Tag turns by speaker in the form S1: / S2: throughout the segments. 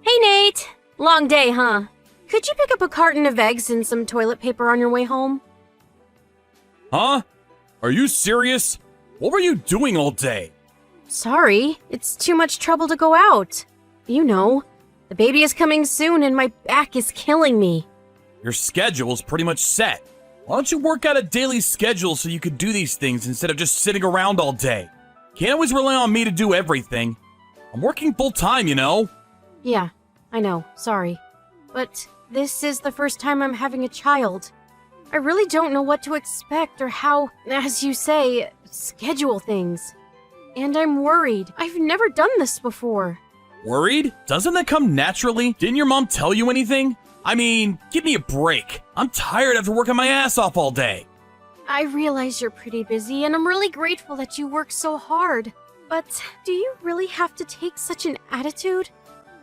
S1: Hey, Nate! Long day, huh? Could you pick up a carton of eggs and some toilet paper on your way home?
S2: Huh? Are you serious? What were you doing all day?
S1: Sorry, it's too much trouble to go out. You know, the baby is coming soon and my back is killing me.
S2: Your schedule's pretty much set. Why don't you work out a daily schedule so you could do these things instead of just sitting around all day? Can't always rely on me to do everything. I'm working full time, you know?
S1: Yeah, I know, sorry. But this is the first time I'm having a child. I really don't know what to expect or how, as you say, schedule things. And I'm worried. I've never done this before.
S2: Worried? Doesn't that come naturally? Didn't your mom tell you anything? I mean, give me a break. I'm tired after working my ass off all day.
S1: I realize you're pretty busy, and I'm really grateful that you work so hard. But do you really have to take such an attitude?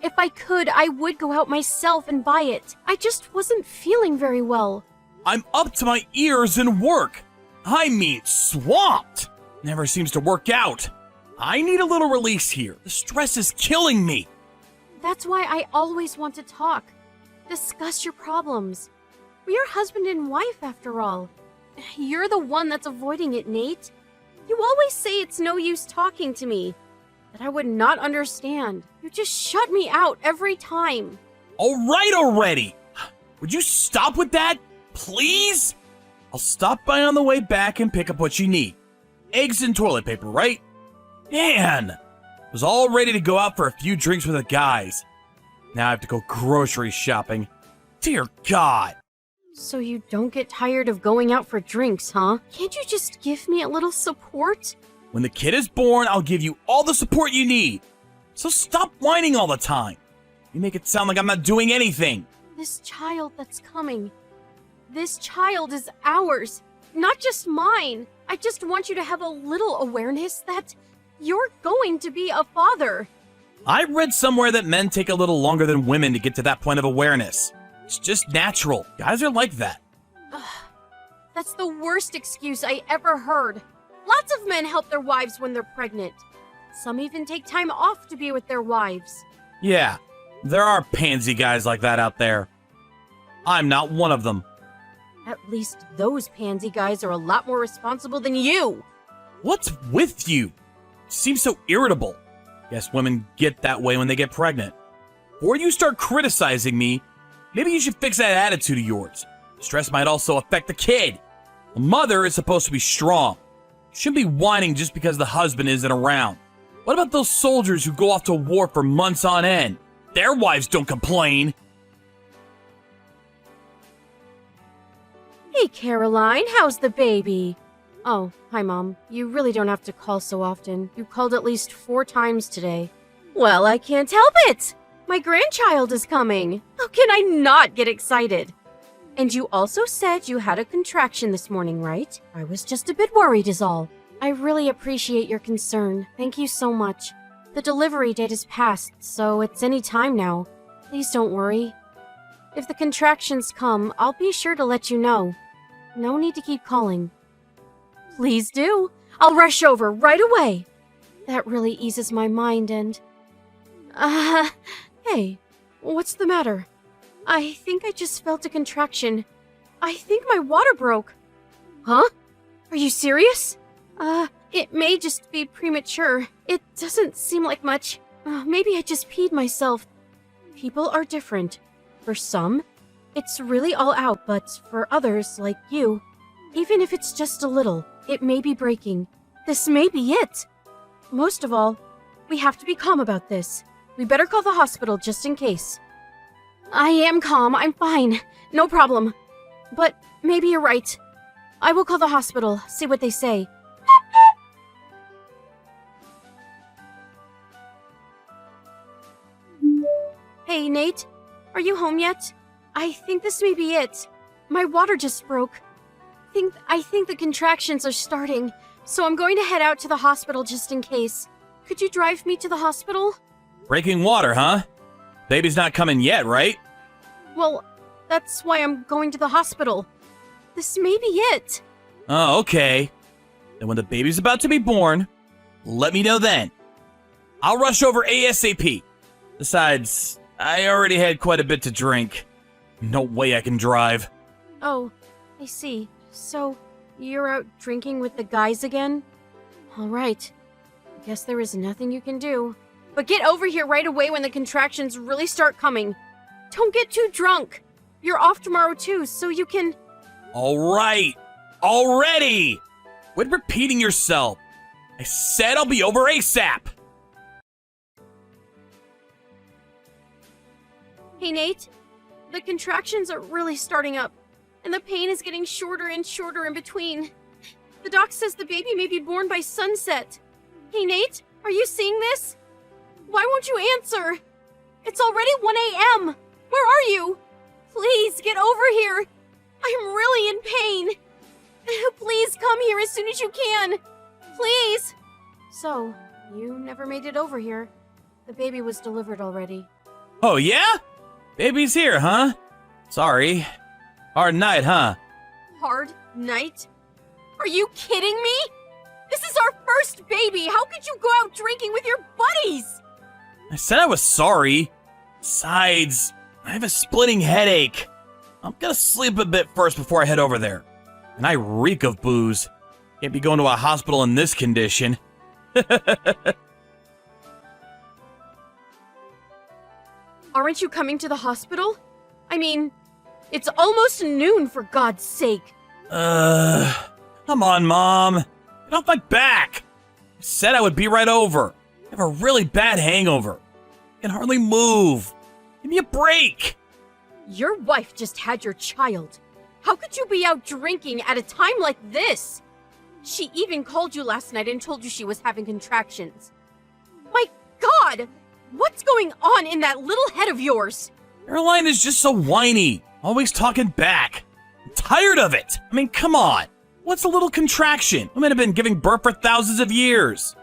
S1: If I could, I would go out myself and buy it. I just wasn't feeling very well.
S2: I'm up to my ears in work. I mean, swamped. Never seems to work out. I need a little release here. The stress is killing me.
S1: That's why I always want to talk. Discuss your problems. We're husband and wife, after all. You're the one that's avoiding it, Nate. You always say it's no use talking to me, that I would not understand. You just shut me out every time.
S2: All right already. Would you stop with that, please? I'll stop by on the way back and pick up what you need. Eggs and toilet paper, right? Man, I was all ready to go out for a few drinks with the guys. Now I have to go grocery shopping. Dear God.
S1: So you don't get tired of going out for drinks, huh? Can't you just give me a little support?
S2: When the kid is born, I'll give you all the support you need. So stop whining all the time. You make it sound like I'm not doing anything.
S1: This child that's coming. This child is ours, not just mine. I just want you to have a little awareness that you're going to be a father.
S2: I read somewhere that men take a little longer than women to get to that point of awareness. It's just natural. Guys are like that.
S1: That's the worst excuse I ever heard. Lots of men help their wives when they're pregnant. Some even take time off to be with their wives.
S2: Yeah, there are pansy guys like that out there. I'm not one of them.
S1: At least those pansy guys are a lot more responsible than you.
S2: What's with you? You seem so irritable. Guess women get that way when they get pregnant. Before you start criticizing me, maybe you should fix that attitude of yours. Stress might also affect the kid. A mother is supposed to be strong. You shouldn't be whining just because the husband isn't around. What about those soldiers who go off to war for months on end? Their wives don't complain.
S1: Hey, Caroline, how's the baby? Oh, hi, Mom. You really don't have to call so often. You called at least 4 times today. Well, I can't help it! My grandchild is coming! How can I not get excited? And you also said you had a contraction this morning, right? I was just a bit worried is all. I really appreciate your concern. Thank you so much. The delivery date is passed, so it's any time now. Please don't worry. If the contractions come, I'll be sure to let you know. No need to keep calling. Please do. I'll rush over right away. That really eases my mind and... Hey, what's the matter? I think I just felt a contraction. I think my water broke. Huh? Are you serious? It may just be premature. It doesn't seem like much. Maybe I just peed myself. People are different. For some, it's really all out, but for others, like you, even if it's just a little, it may be breaking. This may be it. Most of all, we have to be calm about this. We better call the hospital just in case. I am calm. I'm fine. No problem. But maybe you're right. I will call the hospital, see what they say. Hey, Nate. Are you home yet? I think this may be it. My water just broke. I think the contractions are starting, so I'm going to head out to the hospital just in case. Could you drive me to the hospital?
S2: Breaking water, huh? Baby's not coming yet, right?
S1: Well, that's why I'm going to the hospital. This may be it.
S2: Oh, okay. Then when the baby's about to be born, let me know then. I'll rush over ASAP. Besides, I already had quite a bit to drink. No way I can drive.
S1: Oh, I see. So, you're out drinking with the guys again? Alright. I guess there is nothing you can do. But get over here right away when the contractions really start coming. Don't get too drunk. You're off tomorrow too, so you can...
S2: Alright! Already! Quit repeating yourself. I said I'll be over ASAP!
S1: Hey Nate, the contractions are really starting up, and the pain is getting shorter and shorter in between. The doc says the baby may be born by sunset. Hey Nate, are you seeing this? Why won't you answer? It's already 1 a.m. Where are you? Please get over here. I'm really in pain. Please come here as soon as you can. Please. So, you never made it over here. The baby was delivered already.
S2: Oh yeah? Baby's here, huh? Sorry. Hard night, huh?
S1: Hard night? Are you kidding me? This is our first baby. How could you go out drinking with your buddies?
S2: I said I was sorry. Besides, I have a splitting headache. I'm gonna sleep a bit first before I head over there. And I reek of booze. Can't be going to a hospital in this condition.
S1: Aren't you coming to the hospital? I mean, it's almost noon, for God's sake.
S2: Come on, Mom. Get off my back. I said I would be right over. I have a really bad hangover. I can hardly move. Give me a break.
S1: Your wife just had your child. How could you be out drinking at a time like this? She even called you last night and told you she was having contractions. My God! What's going on in that little head of yours?
S2: Caroline is just so whiny. Always talking back. I'm tired of it. I mean, come on. What's a little contraction? Women have been giving birth for thousands of years.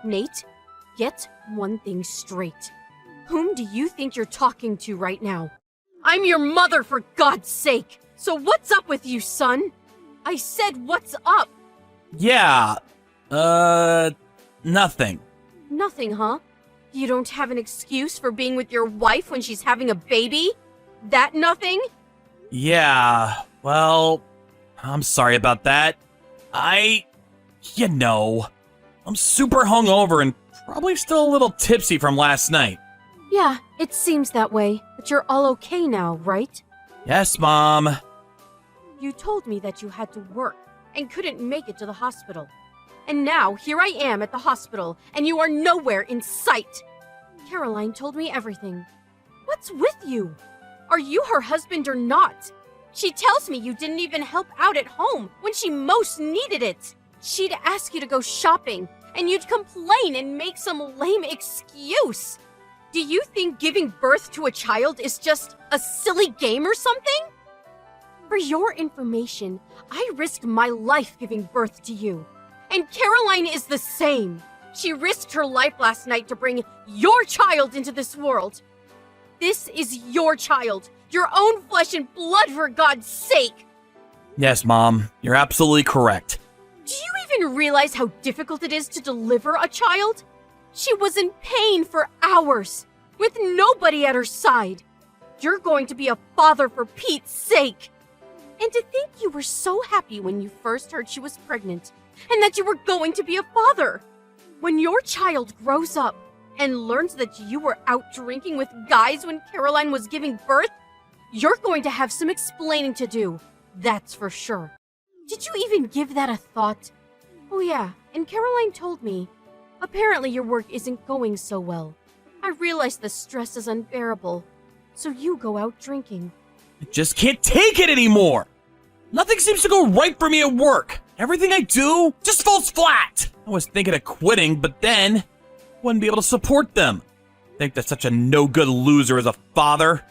S1: Nate, get one thing straight. Whom do you think you're talking to right now? I'm your mother, for God's sake! So what's up with you, son? I said what's up?
S2: Yeah, nothing.
S1: Nothing, huh? You don't have an excuse for being with your wife when she's having a baby? That nothing?
S2: Yeah, well, I'm sorry about that. You know, I'm super hungover and probably still a little tipsy from last night.
S1: Yeah, it seems that way, but you're all okay now, right?
S2: Yes, Mom.
S1: You told me that you had to work and couldn't make it to the hospital. And now, here I am at the hospital, and you are nowhere in sight. Caroline told me everything. What's with you? Are you her husband or not? She tells me you didn't even help out at home when she most needed it. She'd ask you to go shopping, and you'd complain and make some lame excuse. Do you think giving birth to a child is just a silly game or something? For your information, I risked my life giving birth to you. And Caroline is the same. She risked her life last night to bring your child into this world. This is your child, your own flesh and blood, for God's sake.
S2: Yes, Mom, you're absolutely correct.
S1: Do you even realize how difficult it is to deliver a child? She was in pain for hours, with nobody at her side. You're going to be a father for Pete's sake. And to think you were so happy when you first heard she was pregnant, and that you were going to be a father. When your child grows up and learns that you were out drinking with guys when Caroline was giving birth, you're going to have some explaining to do, that's for sure. Did you even give that a thought? Oh yeah, and Caroline told me, apparently your work isn't going so well. I realize the stress is unbearable, so you go out drinking.
S2: I just can't take it anymore. Nothing seems to go right for me at work. Everything I do just falls flat. I was thinking of quitting, but then I wouldn't be able to support them. I think that such a no-good loser as a father.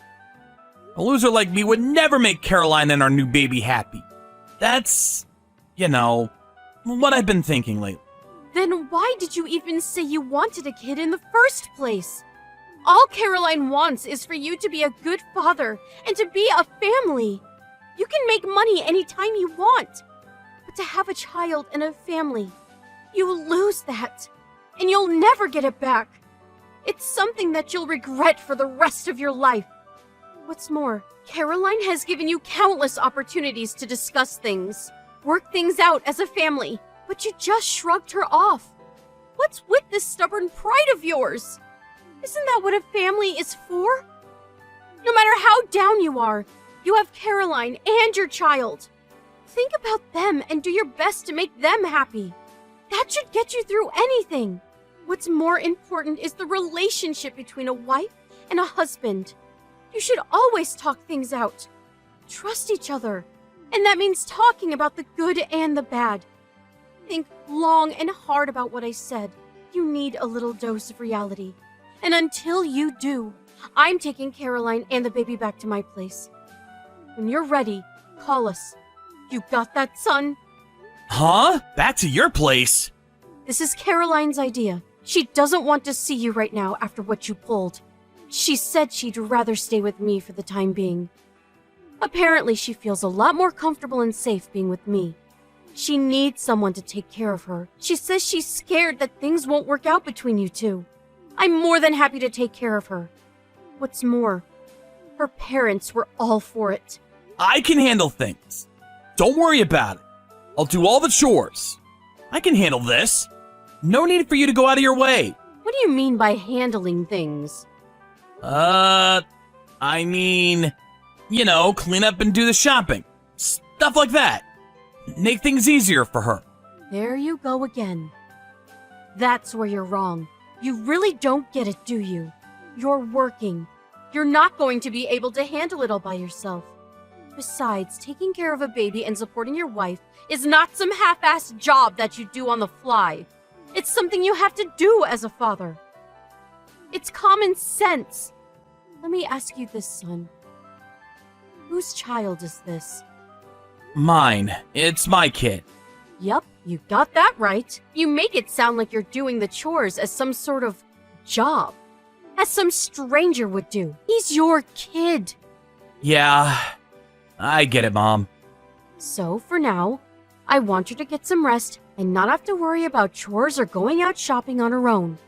S2: A loser like me would never make Caroline and our new baby happy. That's, what I've been thinking lately.
S1: Then why did you even say you wanted a kid in the first place? All Caroline wants is for you to be a good father and to be a family. You can make money anytime you want. But to have a child and a family, you lose that. And you'll never get it back. It's something that you'll regret for the rest of your life. What's more, Caroline has given you countless opportunities to discuss things, work things out as a family, but you just shrugged her off. What's with this stubborn pride of yours? Isn't that what a family is for? No matter how down you are, you have Caroline and your child. Think about them and do your best to make them happy. That should get you through anything. What's more important is the relationship between a wife and a husband. You should always talk things out. Trust each other. And that means talking about the good and the bad. Think long and hard about what I said. You need a little dose of reality. And until you do, I'm taking Caroline and the baby back to my place. When you're ready, call us. You got that, son?
S2: Huh? Back to your place?
S1: This is Caroline's idea. She doesn't want to see you right now after what you pulled. She said she'd rather stay with me for the time being. Apparently, she feels a lot more comfortable and safe being with me. She needs someone to take care of her. She says she's scared that things won't work out between you two. I'm more than happy to take care of her. What's more, her parents were all for it.
S2: I can handle things. Don't worry about it. I'll do all the chores. I can handle this. No need for you to go out of your way.
S1: What do you mean by handling things?
S2: I mean, clean up and do the shopping. Stuff like that. Make things easier for her.
S1: There you go again. That's where you're wrong. You really don't get it, do you? You're working. You're not going to be able to handle it all by yourself. Besides, taking care of a baby and supporting your wife is not some half-assed job that you do on the fly. It's something you have to do as a father. It's common sense. Let me ask you this, son. Whose child is this?
S2: Mine. It's my kid.
S1: Yup, you got that right. You make it sound like you're doing the chores as some sort of job. As some stranger would do. He's your kid.
S2: Yeah, I get it, Mom.
S1: So, for now, I want you to get some rest and not have to worry about chores or going out shopping on her own.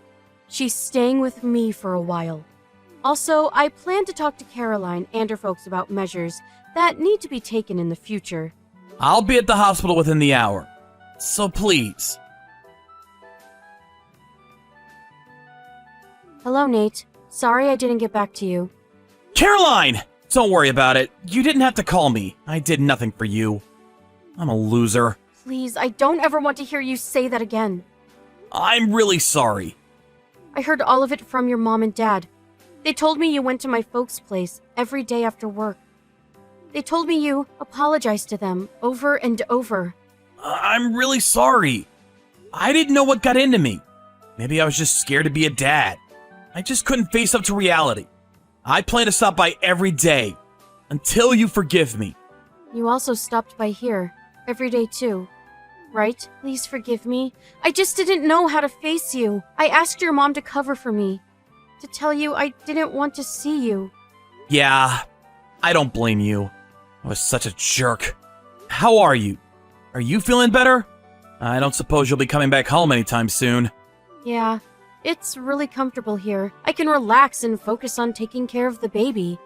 S1: She's staying with me for a while. Also, I plan to talk to Caroline and her folks about measures that need to be taken in the future.
S2: I'll be at the hospital within the hour. So please.
S1: Hello, Nate. Sorry I didn't get back to you.
S2: Caroline! Don't worry about it. You didn't have to call me. I did nothing for you. I'm a loser.
S1: Please, I don't ever want to hear you say that again.
S2: I'm really sorry.
S1: I heard all of it from your mom and dad. They told me you went to my folks' place every day after work. They told me you apologized to them over and over.
S2: I'm really sorry. I didn't know what got into me. Maybe I was just scared to be a dad. I just couldn't face up to reality. I plan to stop by every day until you forgive me.
S1: You also stopped by here every day too, right? Please forgive me. I just didn't know how to face you. I asked your mom to cover for me, to tell you I didn't want to see you.
S2: Yeah, I don't blame you. I was such a jerk. How are you? Are you feeling better? I don't suppose you'll be coming back home anytime soon.
S1: Yeah, it's really comfortable here. I can relax and focus on taking care of the baby.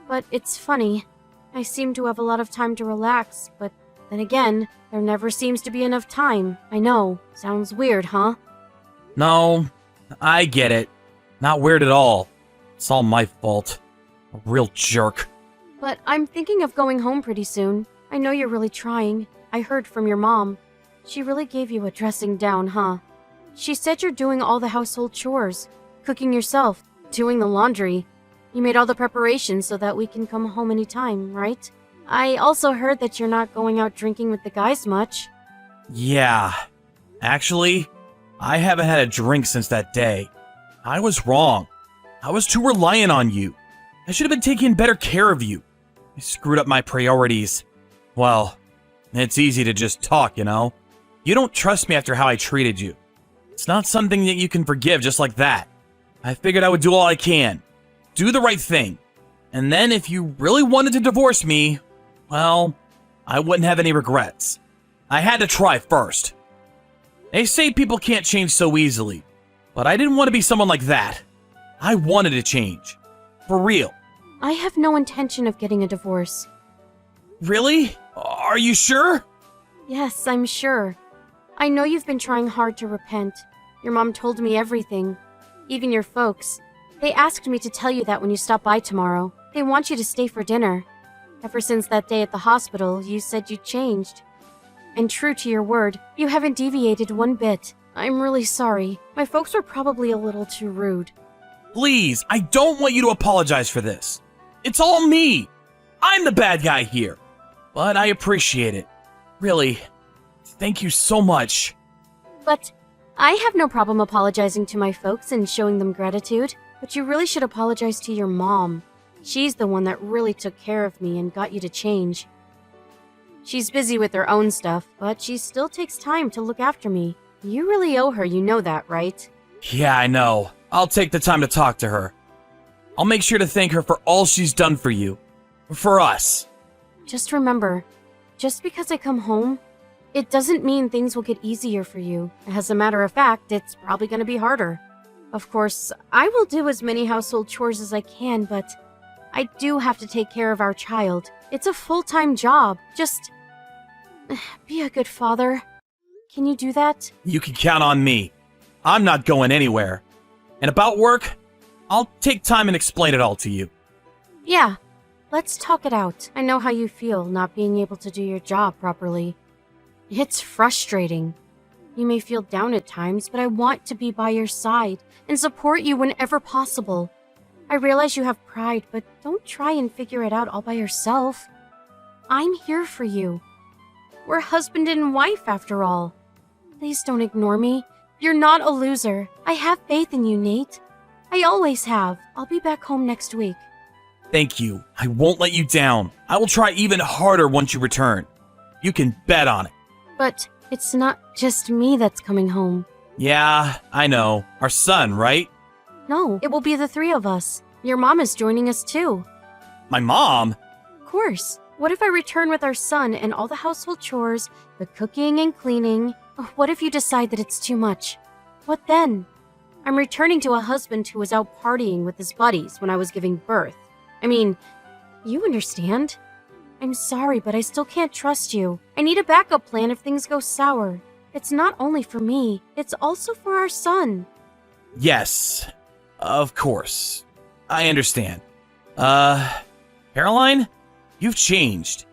S1: But it's funny. I seem to have a lot of time to relax, but then again, there never seems to be enough time. I know. Sounds weird, huh?
S2: No, I get it. Not weird at all. It's all my fault. A real jerk.
S1: But I'm thinking of going home pretty soon. I know you're really trying. I heard from your mom. She really gave you a dressing down, huh? She said you're doing all the household chores, cooking yourself, doing the laundry. You made all the preparations so that we can come home anytime, right? I also heard that you're not going out drinking with the guys much.
S2: Yeah. Actually, I haven't had a drink since that day. I was wrong. I was too reliant on you. I should have been taking better care of you. I screwed up my priorities. Well, it's easy to just talk, you know? You don't trust me after how I treated you. It's not something that you can forgive just like that. I figured I would do all I can. Do the right thing. And then if you really wanted to divorce me, well, I wouldn't have any regrets. I had to try first. They say people can't change so easily. But I didn't want to be someone like that. I wanted to change. For real.
S1: I have no intention of getting a divorce.
S2: Really? Are you sure?
S1: Yes, I'm sure. I know you've been trying hard to repent. Your mom told me everything. Even your folks. They asked me to tell you that when you stop by tomorrow. They want you to stay for dinner. Ever since that day at the hospital, you said you changed. And true to your word, you haven't deviated one bit. I'm really sorry. My folks were probably a little too rude.
S2: Please, I don't want you to apologize for this. It's all me. I'm the bad guy here. But I appreciate it. Really. Thank you so much.
S1: But I have no problem apologizing to my folks and showing them gratitude. But you really should apologize to your mom. She's the one that really took care of me and got you to change. She's busy with her own stuff, but she still takes time to look after me. You really owe her, you know that, right?
S2: Yeah, I know. I'll take the time to talk to her. I'll make sure to thank her for all she's done for you. For us.
S1: Just remember, just because I come home, it doesn't mean things will get easier for you. As a matter of fact, it's probably going to be harder. Of course, I will do as many household chores as I can, but I do have to take care of our child. It's a full-time job. Just be a good father. Can you do that?
S2: You can count on me. I'm not going anywhere. And about work, I'll take time and explain it all to you.
S1: Yeah, let's talk it out. I know how you feel not being able to do your job properly. It's frustrating. You may feel down at times, but I want to be by your side and support you whenever possible. I realize you have pride, but don't try and figure it out all by yourself. I'm here for you. We're husband and wife, after all. Please don't ignore me. You're not a loser. I have faith in you, Nate. I always have. I'll be back home next week.
S2: Thank you. I won't let you down. I will try even harder once you return. You can bet on it.
S1: But it's not just me that's coming home.
S2: Yeah, I know. Our son, right?
S1: No, it will be the three of us. Your mom is joining us too.
S2: My mom?
S1: Of course. What if I return with our son and all the household chores, the cooking and cleaning? What if you decide that it's too much? What then? I'm returning to a husband who was out partying with his buddies when I was giving birth. I mean, you understand. I'm sorry, but I still can't trust you. I need a backup plan if things go sour. It's not only for me, it's also for our son.
S2: Yes, of course. I understand. Caroline? You've changed.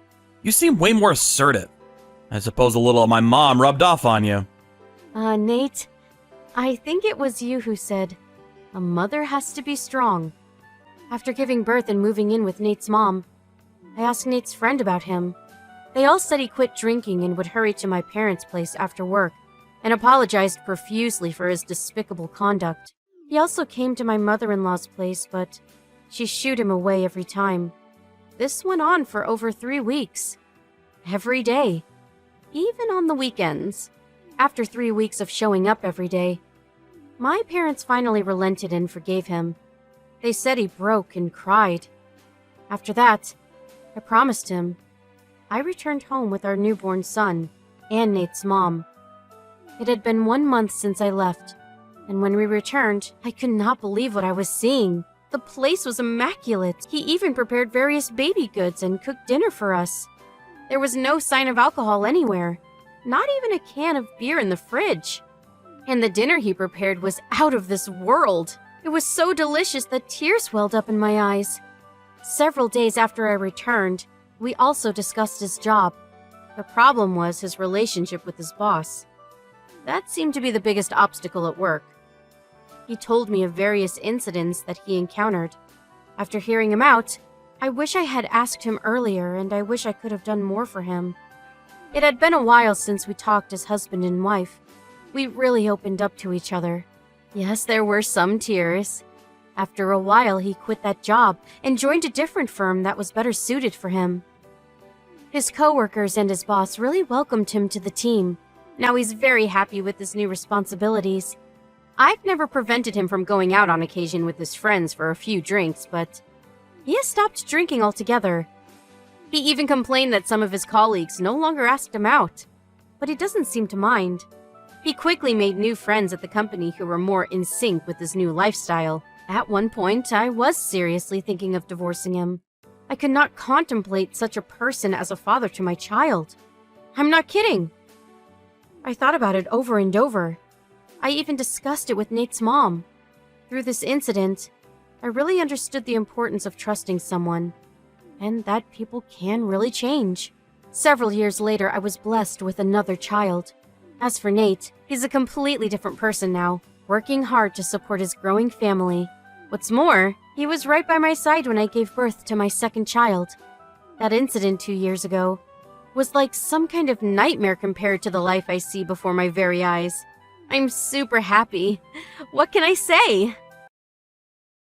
S2: You seem way more assertive. I suppose a little of my mom rubbed off on you.
S1: Nate, I think it was you who said, a mother has to be strong. After giving birth and moving in with Nate's mom, I asked Nate's friend about him. They all said he quit drinking and would hurry to my parents' place after work, and apologized profusely for his despicable conduct. He also came to my mother-in-law's place, but she shooed him away every time. This went on for over 3 weeks. Every day. Even on the weekends. After 3 weeks of showing up every day, my parents finally relented and forgave him. They said he broke and cried. After that, I promised him. I returned home with our newborn son and Nate's mom. It had been 1 month since I left, and when we returned, I could not believe what I was seeing. The place was immaculate. He even prepared various baby goods and cooked dinner for us. There was no sign of alcohol anywhere, not even a can of beer in the fridge. And the dinner he prepared was out of this world. It was so delicious that tears welled up in my eyes. Several days after I returned, we also discussed his job. The problem was his relationship with his boss. That seemed to be the biggest obstacle at work. He told me of various incidents that he encountered. After hearing him out, I wish I had asked him earlier, and I wish I could have done more for him. It had been a while since we talked as husband and wife. We really opened up to each other. Yes, there were some tears. After a while, he quit that job and joined a different firm that was better suited for him. His coworkers and his boss really welcomed him to the team. Now he's very happy with his new responsibilities. I've never prevented him from going out on occasion with his friends for a few drinks, but he has stopped drinking altogether. He even complained that some of his colleagues no longer asked him out, but he doesn't seem to mind. He quickly made new friends at the company who were more in sync with his new lifestyle. At one point, I was seriously thinking of divorcing him. I could not contemplate such a person as a father to my child. I'm not kidding. I thought about it over and over. I even discussed it with Nate's mom. Through this incident, I really understood the importance of trusting someone, and that people can really change. Several years later, I was blessed with another child. As for Nate, he's a completely different person now, working hard to support his growing family. What's more, he was right by my side when I gave birth to my second child. That incident 2 years ago was like some kind of nightmare compared to the life I see before my very eyes. I'm super happy. What can I say?